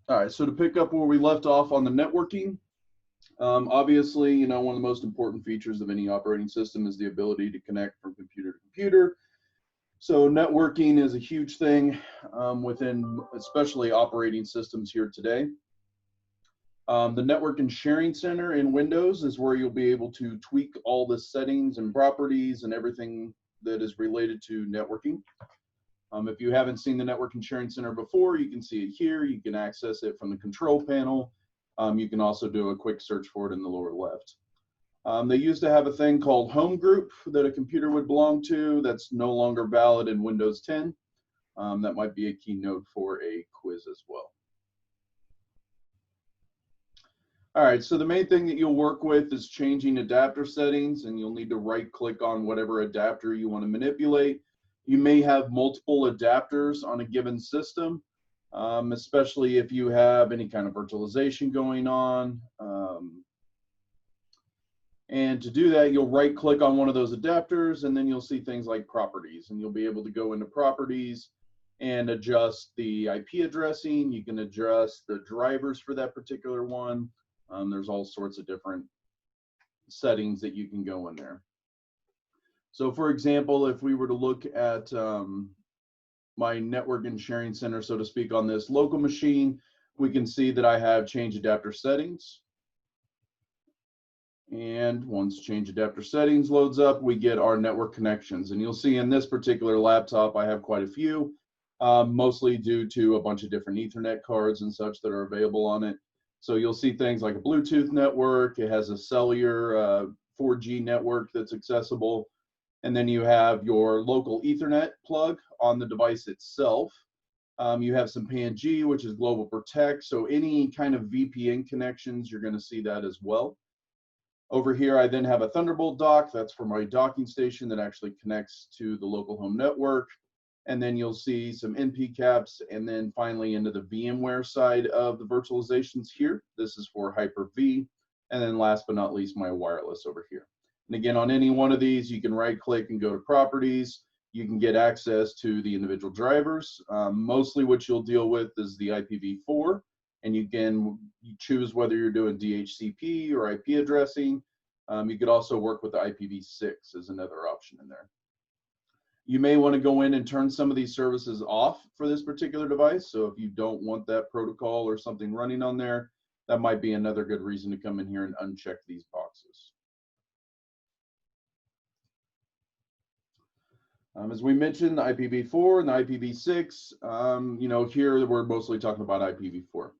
All right, so to pick up where we left off on the networking, obviously, one of the most important features of any operating system is the ability to connect from computer to computer. So networking is a huge thing within especially operating systems here today. The Network and Sharing Center in Windows is where you'll be able to tweak all the settings and properties and everything that is related to networking. If you haven't seen the Network and Sharing Center before, you can see it here. You can access it from the control panel. You can also do a quick search for it in the lower left. They used to have a thing called Home Group that a computer would belong to. That's no longer valid in Windows 10. That might be a keynote for a quiz as well. All right, so the main thing that you'll work with is changing adapter settings, and you'll need to right-click on whatever adapter you want to manipulate. You may have multiple adapters on a given system, especially if you have any kind of virtualization going on. And to do that, you'll right-click on one of those adapters, and then you'll see things like properties, and you'll be able to go into properties and adjust the IP addressing. You can adjust the drivers for that particular one. There's all sorts of different settings that you can go in there. So for example, if we were to look at my Network and Sharing Center, so to speak, on this local machine, we can see that I have change adapter settings. And once change adapter settings loads up, we get our network connections. And you'll see in this particular laptop, I have quite a few, mostly due to a bunch of different Ethernet cards and such that are available on it. So you'll see things like a Bluetooth network. It has a cellular 4G network that's accessible. And then you have your local Ethernet plug on the device itself. You have some PAN-G, which is Global Protect. So any kind of VPN connections, you're going to see that as well. Over here, I then have a Thunderbolt dock. That's for my docking station that actually connects to the local home network. And then you'll see some NP caps, and then finally into the VMware side of the virtualizations here. This is for Hyper-V. And then last but not least, my wireless over here. And again, on any one of these, you can right-click and go to properties. You can get access to the individual drivers. Mostly what you'll deal with is the IPv4. And you can choose whether you're doing DHCP or IP addressing. You could also work with the IPv6 as another option in there. You may want to go in and turn some of these services off for this particular device. So if you don't want that protocol or something running on there, that might be another good reason to come in here and uncheck these boxes. As we mentioned, the IPv4 and the IPv6, here we're mostly talking about IPv4.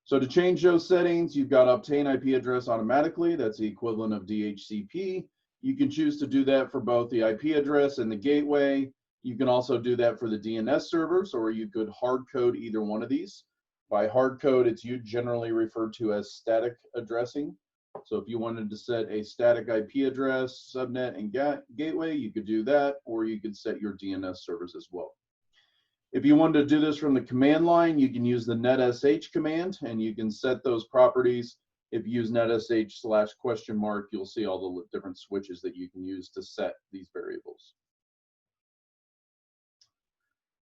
So to change those settings, you've got obtain IP address automatically. That's the equivalent of DHCP. You can choose to do that for both the IP address and the gateway. You can also do that for the DNS servers, or you could hard code either one of these. By hard code, it's generally referred to as static addressing. So if you wanted to set a static IP address, subnet, and gateway, you could do that, or you could set your DNS servers as well. If you wanted to do this from the command line, you can use the netsh command, and you can set those properties. If you use netsh/?, you'll see all the different switches that you can use to set these variables.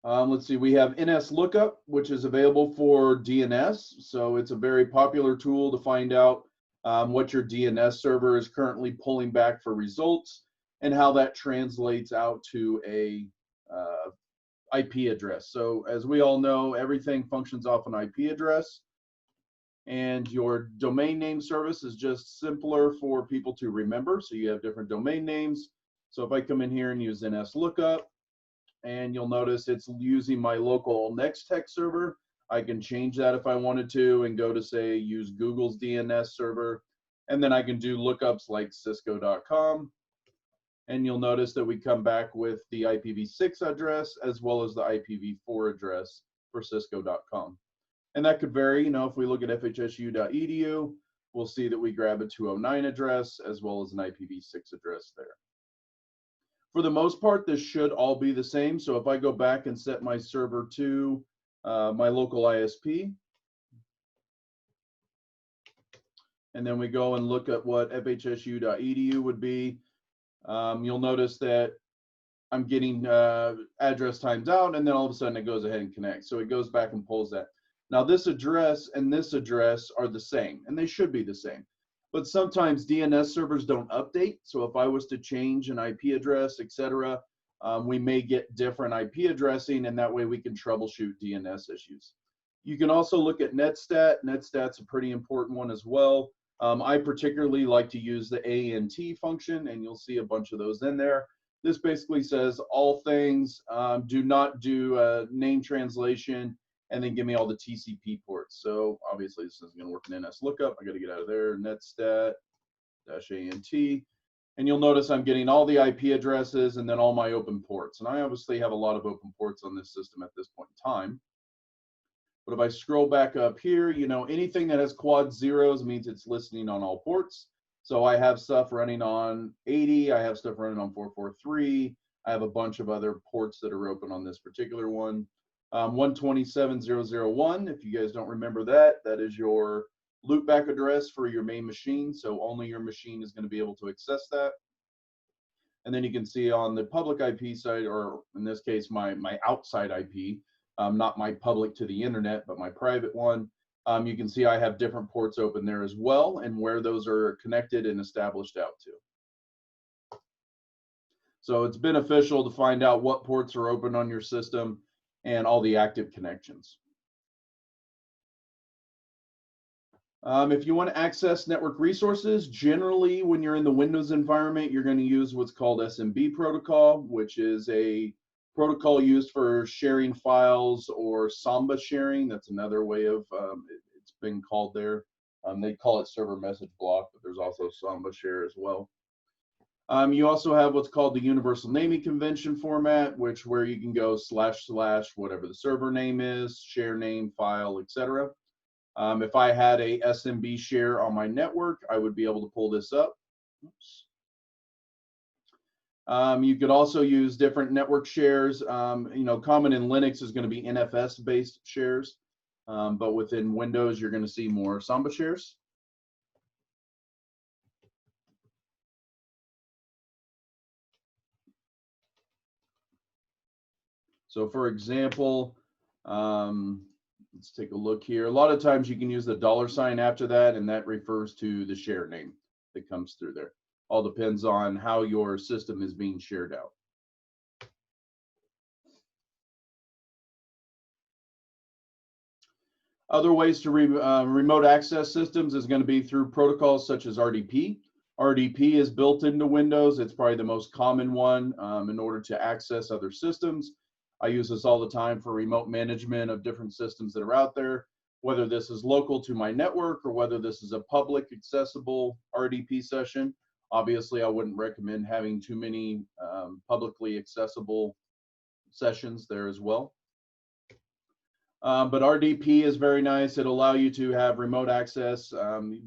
Let's see, we have NSLookup, which is available for DNS. So it's a very popular tool to find out what your DNS server is currently pulling back for results and how that translates out to a IP address. So as we all know, everything functions off an IP address, and your domain name service is just simpler for people to remember. So you have different domain names. So if I come in here and use NSLookup, and you'll notice it's using my local Netstat server, I can change that if I wanted to and go to, say, use Google's DNS server. And then I can do lookups like cisco.com. And you'll notice that we come back with the IPv6 address as well as the IPv4 address for cisco.com. And that could vary. If we look at fhsu.edu, we'll see that we grab a 209 address as well as an IPv6 address there. For the most part, this should all be the same. So if I go back and set my server to my local ISP, and then we go and look at what fhsu.edu would be, you'll notice that I'm getting address times out, and then all of a sudden it goes ahead and connects. So it goes back and pulls that. Now this address and this address are the same, and they should be the same. But sometimes DNS servers don't update. So if I was to change an IP address, etc., we may get different IP addressing, and that way we can troubleshoot DNS issues. You can also look at Netstat. Netstat's a pretty important one as well. I particularly like to use the ANT function, and you'll see a bunch of those in there. This basically says all things, do not do name translation, and then give me all the TCP ports. So obviously this isn't going to work in NSLookup. I got to get out of there, netstat-ant. And you'll notice I'm getting all the IP addresses and then all my open ports. And I obviously have a lot of open ports on this system at this point in time. But if I scroll back up here, you know, anything that has quad zeros means it's listening on all ports. So I have stuff running on 80, I have stuff running on 443, I have a bunch of other ports that are open on this particular one. 127.0.0.1, if you guys don't remember that, that is your loopback address for your main machine, so only your machine is going to be able to access that. And then you can see on the public IP side, or in this case, my outside IP, not my public to the internet, but my private one, you can see I have different ports open there as well, and where those are connected and established out to. So it's beneficial to find out what ports are open on your system and all the active connections. If you want to access network resources, generally when you're in the Windows environment, you're going to use what's called SMB protocol, which is a protocol used for sharing files or Samba sharing. That's another way of it's been called there. They call it server message block, but there's also Samba share as well. You also have what's called the Universal Naming Convention format, which where you can go / whatever the server name is, share name, file, etc. If I had a SMB share on my network, I would be able to pull this up. Oops. You could also use different network shares. You know, common in Linux is going to be NFS-based shares, but within Windows, you're going to see more Samba shares. So for example, let's take a look here. A lot of times you can use the $ after that, and that refers to the share name that comes through there. All depends on how your system is being shared out. Other ways to remote access systems is going to be through protocols such as RDP. RDP is built into Windows. It's probably the most common one in order to access other systems. I use this all the time for remote management of different systems that are out there, whether this is local to my network or whether this is a public accessible RDP session. Obviously, I wouldn't recommend having too many publicly accessible sessions there as well. But RDP is very nice. It'll allow you to have remote access,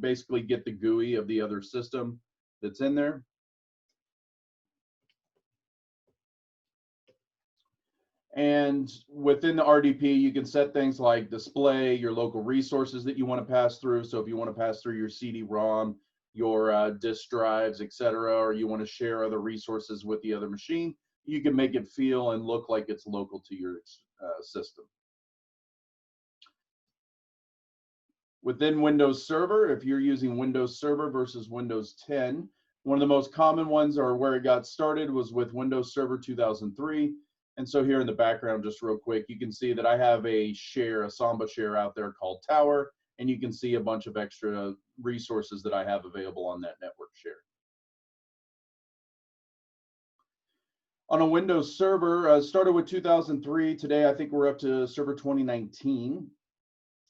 basically get the GUI of the other system that's in there. And within the RDP, you can set things like display your local resources that you want to pass through. So if you want to pass through your CD-ROM, your disk drives, etc., or you want to share other resources with the other machine, you can make it feel and look like it's local to your system. Within Windows Server, if you're using Windows Server versus Windows 10, one of the most common ones, or where it got started, was with Windows Server 2003. And so here in the background, just real quick, you can see that I have a share, a Samba share out there called Tower, and you can see a bunch of extra resources that I have available on that network share. On a Windows Server, started with 2003. Today, I think we're up to Server 2019.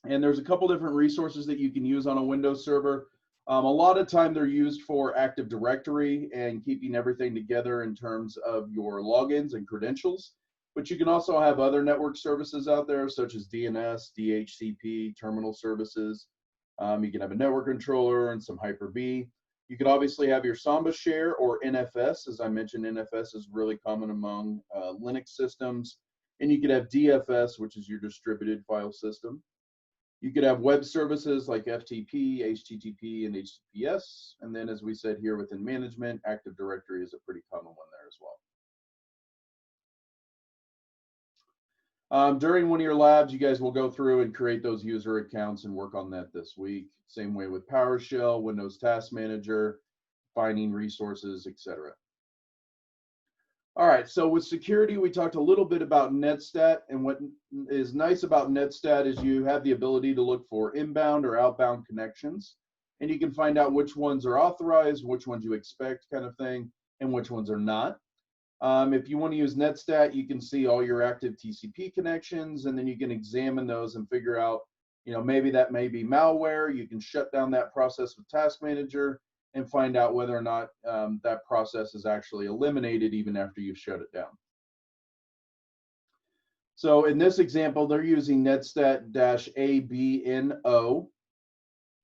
And there's a couple different resources that you can use on a Windows Server. A lot of time they're used for Active Directory and keeping everything together in terms of your logins and credentials. But you can also have other network services out there, such as DNS, DHCP, terminal services. You can have a network controller and some Hyper-V. You can obviously have your Samba share or NFS. As I mentioned, NFS is really common among Linux systems. And you could have DFS, which is your distributed file system. You could have web services like FTP, HTTP, and HTTPS. And then, as we said here within management, Active Directory is a pretty common one there as well. During one of your labs, you guys will go through and create those user accounts and work on that this week. Same way with PowerShell, Windows Task Manager, finding resources, etc. All right, so with security, we talked a little bit about Netstat, and what is nice about Netstat is you have the ability to look for inbound or outbound connections, and you can find out which ones are authorized, which ones you expect kind of thing, and which ones are not. If you want to use Netstat, you can see all your active TCP connections, and then you can examine those and figure out, maybe that may be malware. You can shut down that process with Task Manager and find out whether or not that process is actually eliminated even after you shut it down. So in this example, they're using Netstat-ABNO,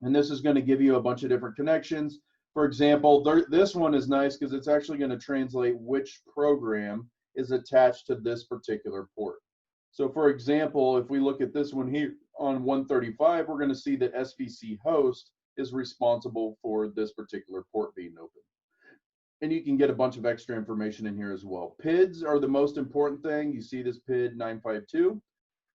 and this is going to give you a bunch of different connections. For example, this one is nice because it's actually going to translate which program is attached to this particular port. So for example, if we look at this one here on 135, we're going to see that SVC host is responsible for this particular port being open. And you can get a bunch of extra information in here as well. PIDs are the most important thing. You see this PID 952.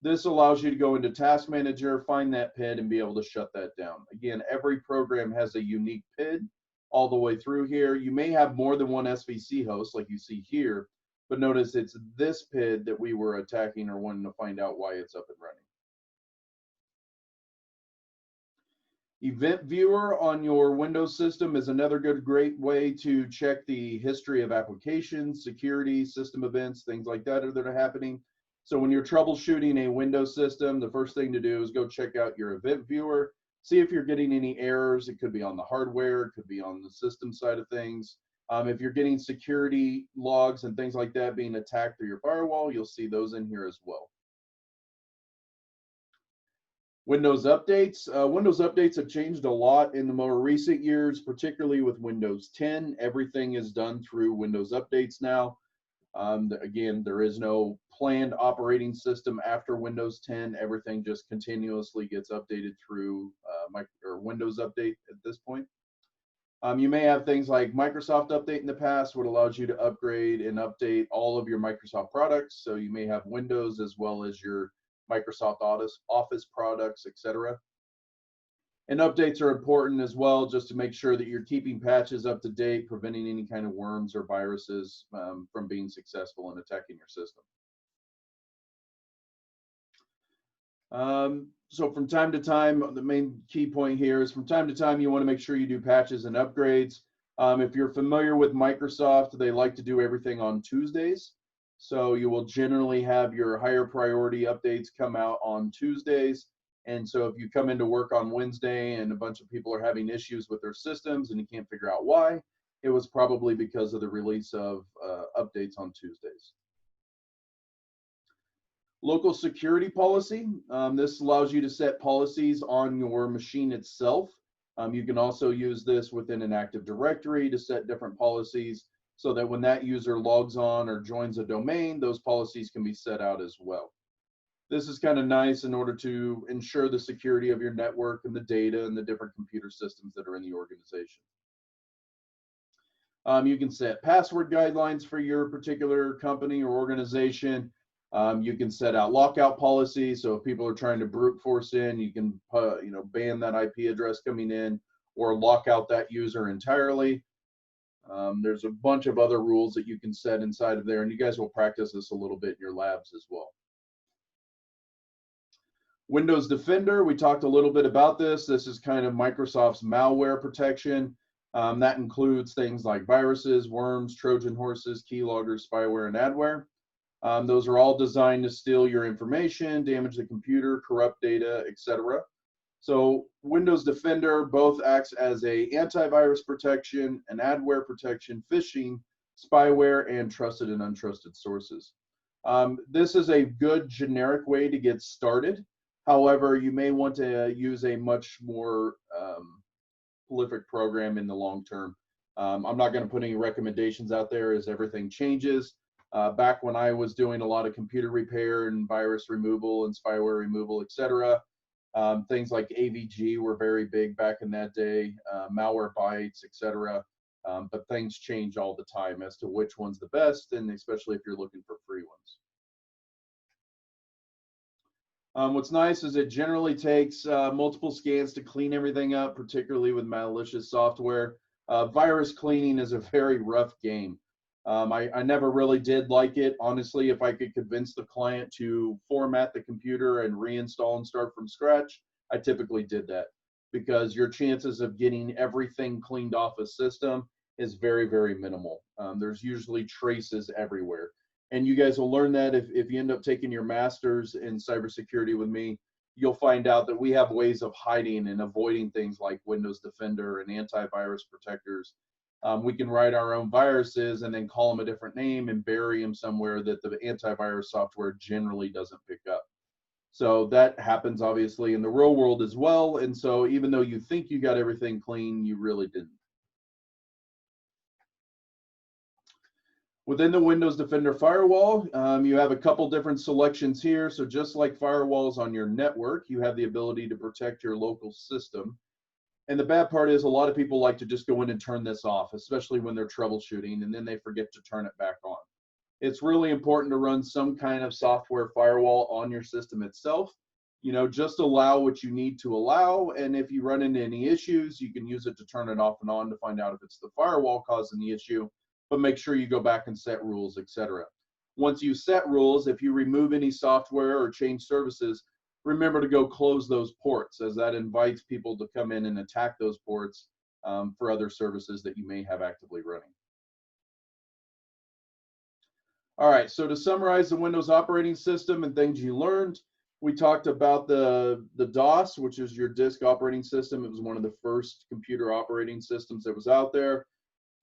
This allows you to go into Task Manager, find that PID, and be able to shut that down. Again, every program has a unique PID all the way through here. You may have more than one SVC host like you see here, but notice it's this PID that we were attacking or wanting to find out why it's up and running. Event Viewer on your Windows system is another great way to check the history of applications, security, system events, things like that are happening. So when you're troubleshooting a Windows system, the first thing to do is go check out your Event Viewer, see if you're getting any errors. It could be on the hardware, it could be on the system side of things. If you're getting security logs and things like that being attacked through your firewall, you'll see those in here as well. Windows updates. Windows updates have changed a lot in the more recent years, particularly with Windows 10. Everything is done through Windows updates now. Again, there is no planned operating system after Windows 10. Everything just continuously gets updated through Windows Update at this point. You may have things like Microsoft Update in the past, what allows you to upgrade and update all of your Microsoft products. So you may have Windows as well as your Microsoft Office products, etc. And updates are important as well, just to make sure that you're keeping patches up to date, preventing any kind of worms or viruses from being successful in attacking your system. So from time to time, the main key point here is from time to time, you want to make sure you do patches and upgrades. If you're familiar with Microsoft, they like to do everything on Tuesdays. So you will generally have your higher priority updates come out on Tuesdays. And so if you come into work on Wednesday and a bunch of people are having issues with their systems and you can't figure out why, it was probably because of the release of updates on Tuesdays. Local security policy. This allows you to set policies on your machine itself. You can also use this within an Active Directory to set different policies so that when that user logs on or joins a domain, those policies can be set out as well. This is kind of nice in order to ensure the security of your network and the data and the different computer systems that are in the organization. You can set password guidelines for your particular company or organization. You can set out lockout policies. So if people are trying to brute force in, you can ban that IP address coming in or lock out that user entirely. There's a bunch of other rules that you can set inside of there, and you guys will practice this a little bit in your labs as well. Windows Defender, we talked a little bit about this. This is kind of Microsoft's malware protection. That includes things like viruses, worms, Trojan horses, keyloggers, spyware, and adware. Those are all designed to steal your information, damage the computer, corrupt data, etc. So Windows Defender both acts as a antivirus protection, an adware protection, phishing, spyware, and trusted and untrusted sources. This is a good generic way to get started. However, you may want to use a much more prolific program in the long term. I'm not going to put any recommendations out there as everything changes. Back when I was doing a lot of computer repair and virus removal and spyware removal, etc., things like AVG were very big back in that day, malware bytes, etc. But things change all the time as to which one's the best, and especially if you're looking for free ones. What's nice is it generally takes multiple scans to clean everything up, particularly with malicious software. Virus cleaning is a very rough game. I never really did like it. Honestly, if I could convince the client to format the computer and reinstall and start from scratch, I typically did that because your chances of getting everything cleaned off a system is very, very minimal. There's usually traces everywhere. And you guys will learn that if you end up taking your master's in cybersecurity with me, you'll find out that we have ways of hiding and avoiding things like Windows Defender and antivirus protectors. We can write our own viruses and then call them a different name and bury them somewhere that the antivirus software generally doesn't pick up. So that happens obviously in the real world as well. And so even though you think you got everything clean, you really didn't. Within the Windows Defender Firewall, you have a couple different selections here. So just like firewalls on your network, you have the ability to protect your local system. And the bad part is a lot of people like to just go in and turn this off, especially when they're troubleshooting, and then they forget to turn it back on. It's really important to run some kind of software firewall on your system itself. You know, just allow what you need to allow, and if you run into any issues, you can use it to turn it off and on to find out if it's the firewall causing the issue, but make sure you go back and set rules, etc. Once you set rules, if you remove any software or change services, remember to go close those ports, as that invites people to come in and attack those ports for other services that you may have actively running. All right, so to summarize the Windows operating system and things you learned, we talked about the DOS, which is your disk operating system. It was one of the first computer operating systems that was out there.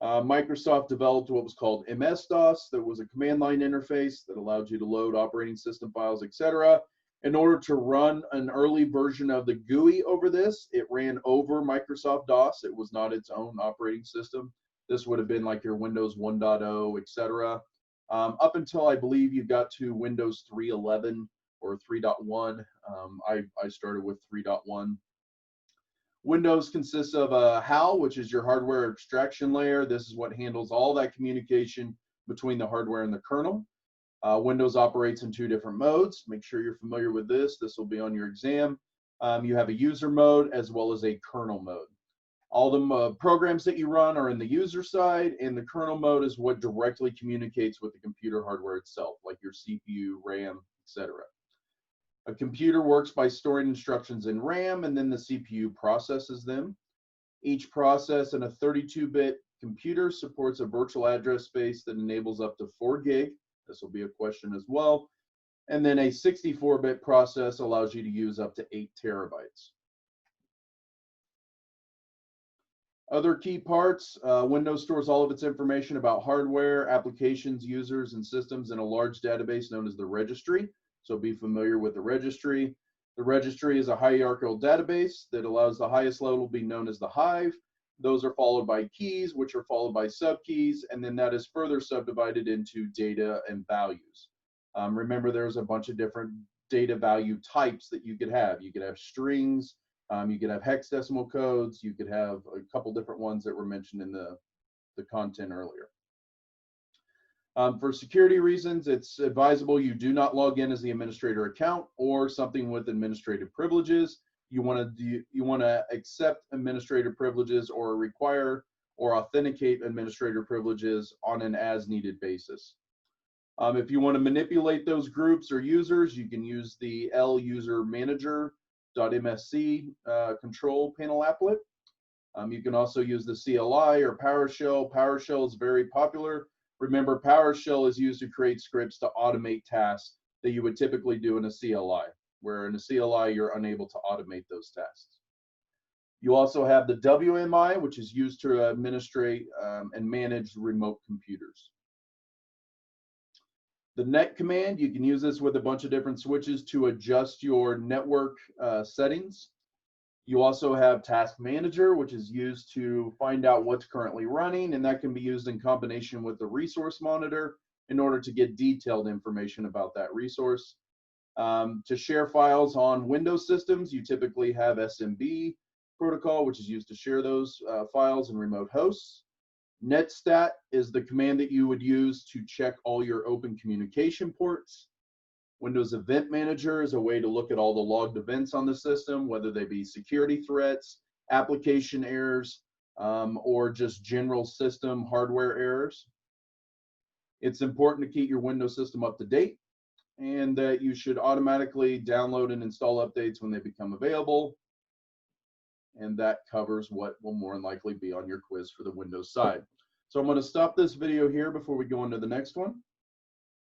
Microsoft developed what was called MS-DOS. That was a command line interface that allowed you to load operating system files, etc. In order to run an early version of the GUI over this, it ran over Microsoft DOS. It was not its own operating system. This would have been like your Windows 1.0, etc. Up until I believe you got to Windows 3.11 or 3.1. I started with 3.1. Windows consists of a HAL, which is your hardware abstraction layer. This is what handles all that communication between the hardware and the kernel. Windows operates in two different modes. Make sure you're familiar with this. This will be on your exam. You have a user mode as well as a kernel mode. All the programs that you run are in the user side, and the kernel mode is what directly communicates with the computer hardware itself, like your CPU, RAM, etc. A computer works by storing instructions in RAM, and then the CPU processes them. Each process in a 32-bit computer supports a virtual address space that enables up to 4 gig. This will be a question as well. And then a 64-bit process allows you to use up to 8 terabytes. Other key parts, Windows stores all of its information about hardware, applications, users, and systems in a large database known as the registry. So be familiar with the registry. The registry is a hierarchical database that allows the highest level to be known as the hive. Those are followed by keys, which are followed by subkeys, and then that is further subdivided into data and values. Remember, there's a bunch of different data value types that you could have. You could have strings, you could have hexadecimal codes, you could have a couple different ones that were mentioned in the content earlier. For security reasons, it's advisable you do not log in as the administrator account or something with administrative privileges. You want to accept administrative privileges or require or authenticate administrator privileges on an as-needed basis. If you want to manipulate those groups or users, you can use the lusermanager.msc control panel applet. You can also use the CLI or PowerShell. PowerShell is very popular. Remember, PowerShell is used to create scripts to automate tasks that you would typically do in a CLI, where in a CLI, you're unable to automate those tasks. You also have the WMI, which is used to administrate and manage remote computers. The net command, you can use this with a bunch of different switches to adjust your network settings. You also have Task Manager, which is used to find out what's currently running, and that can be used in combination with the Resource Monitor in order to get detailed information about that resource. To share files on Windows systems, you typically have SMB protocol, which is used to share those files in remote hosts. Netstat is the command that you would use to check all your open communication ports. Windows Event Manager is a way to look at all the logged events on the system, whether they be security threats, application errors, or just general system hardware errors. It's important to keep your Windows system up to date, and that you should automatically download and install updates when they become available. And that covers what will more than likely be on your quiz for the Windows side. So I'm going to stop this video here before we go into the next one.